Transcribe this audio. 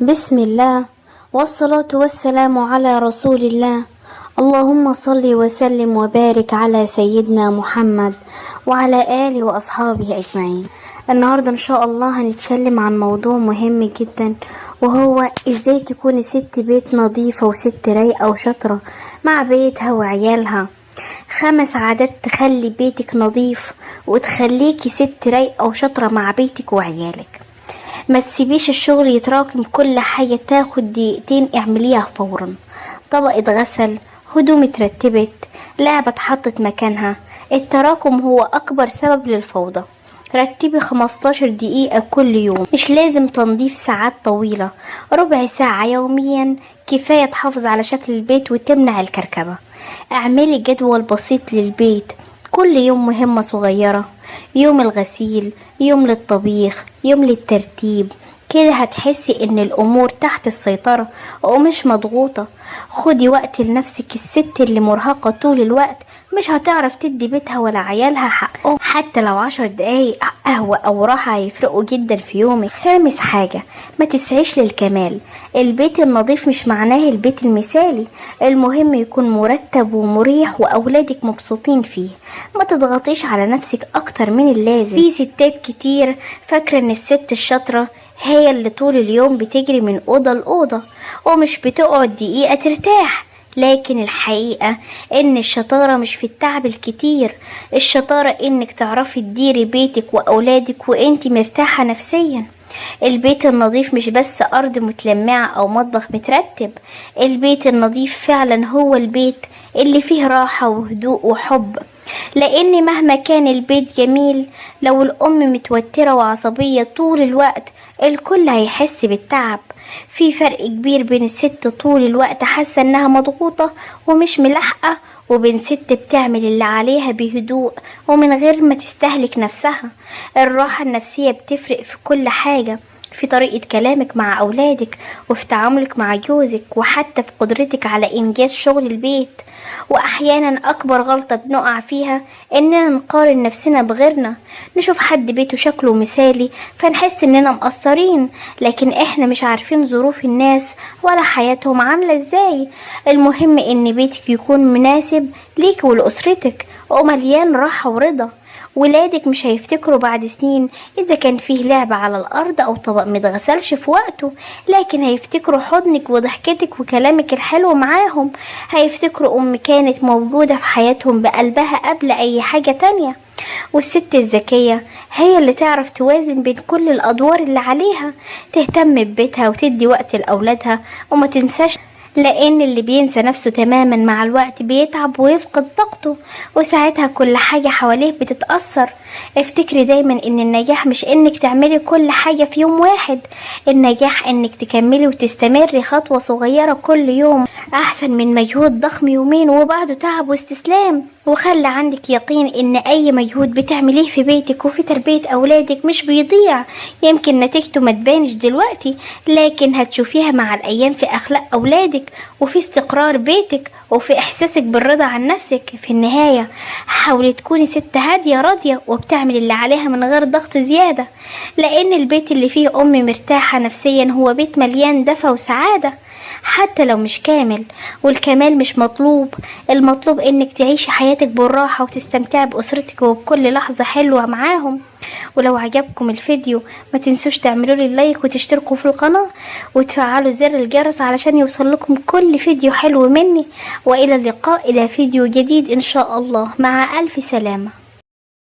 بسم الله والصلاة والسلام على رسول الله. اللهم صل وسلم وبارك على سيدنا محمد وعلى آله وأصحابه أجمعين. النهاردة إن شاء الله هنتكلم عن موضوع مهم جدا، وهو إزاي تكوني ست بيت نظيفة وست رايقة وشاطرة مع بيتها وعيالها. 5 عادات تخلي بيتك نظيف وتخليكي ست رايقة وشاطرة مع بيتك وعيالك. ما تسيبيش الشغل يتراكم، كل حاجة تاخد دقيقتين اعمليها فورا. طبق اتغسل، هدوم اترتبت، لعبة اتحطت مكانها. التراكم هو اكبر سبب للفوضى. رتبي 15 دقيقة كل يوم، مش لازم تنظيف ساعات طويلة، ربع ساعة يوميا كفاية تحافظ على شكل البيت وتمنع الكركبة. اعملي جدول بسيط للبيت، كل يوم مهمة صغيرة، يوم الغسيل، يوم للطبيخ، يوم للترتيب. كده هتحسي ان الامور تحت السيطرة ومش مضغوطة. خدي وقت لنفسك، الست اللي مرهقة طول الوقت مش هتعرف تدي بيتها ولا عيالها حقه. حتى لو 10 دقايق قهوة او راحة هيفرقوا جدا في يومك. 5 حاجة، ما تسعيش للكمال. البيت النظيف مش معناه البيت المثالي، المهم يكون مرتب ومريح واولادك مبسوطين فيه. ما تضغطيش على نفسك اكتر من اللازم. في ستات كتير فاكرة ان الست الشاطرة هي اللي طول اليوم بتجري من أوضة لأوضة ومش بتقعد دقيقة ترتاح، لكن الحقيقة ان الشطارة مش في التعب الكتير، الشطارة انك تعرفي تديري بيتك وأولادك وانتي مرتاحة نفسيا. البيت النظيف مش بس أرض متلمعة أو مطبخ مترتب، البيت النظيف فعلا هو البيت اللي فيه راحة وهدوء وحب. لأن مهما كان البيت جميل، لو الأم متوترة وعصبية طول الوقت الكل هيحس بالتعب. في فرق كبير بين الست طول الوقت حاسة انها مضغوطة ومش ملاحقة، وبين ست بتعمل اللي عليها بهدوء ومن غير ما تستهلك نفسها. الراحة النفسية بتفرق في كل حاجة، في طريقة كلامك مع أولادك، وفي تعاملك مع جوزك، وحتى في قدرتك على إنجاز شغل البيت. وأحيانا أكبر غلطة بنقع فيها إننا نقارن نفسنا بغيرنا، نشوف حد بيته شكله مثالي فنحس إننا مقصرين، لكن إحنا مش عارفين ظروف الناس ولا حياتهم عاملة إزاي. المهم إن بيتك يكون مناسب ليك ولأسرتك ومليان راحة ورضا. ولادك مش هيفتكروا بعد سنين إذا كان فيه لعب على الأرض أو طبق متغسلش في وقته، لكن هيفتكروا حضنك وضحكتك وكلامك الحلو معاهم. هيفتكروا أم كانت موجودة في حياتهم بقلبها قبل أي حاجة تانية. والست الذكية هي اللي تعرف توازن بين كل الأدوار اللي عليها، تهتم ببيتها وتدي وقت لأولادها وما تنساش، لأن اللي بينسى نفسه تماما مع الوقت بيتعب ويفقد طاقته، وساعتها كل حاجة حواليه بتتأثر. افتكري دايما ان النجاح مش انك تعملي كل حاجة في يوم واحد، النجاح انك تكملي وتستمري خطوة صغيرة كل يوم، احسن من مجهود ضخم يومين وبعده تعب واستسلام. وخلي عندك يقين ان اي مجهود بتعمليه في بيتك وفي تربية اولادك مش بيضيع. يمكن نتيجته ما تبانش دلوقتي، لكن هتشوفيها مع الايام في اخلاق اولادك وفي استقرار بيتك وفي احساسك بالرضا عن نفسك. في النهاية حاولي تكوني ست هادية راضية وبتعمل اللي عليها من غير ضغط زيادة، لان البيت اللي فيه ام مرتاحة نفسيا هو بيت مليان دفى وسعادة، حتى لو مش كامل. والكمال مش مطلوب، المطلوب انك تعيشي حياتك بالراحة وتستمتعي بأسرتك وبكل لحظة حلوة معاهم. ولو عجبكم الفيديو ما تنسوش تعملوا لي لايك وتشتركوا في القناة وتفعلوا زر الجرس علشان يوصل لكم كل فيديو حلو مني. وإلى اللقاء إلى فيديو جديد إن شاء الله، مع ألف سلامة.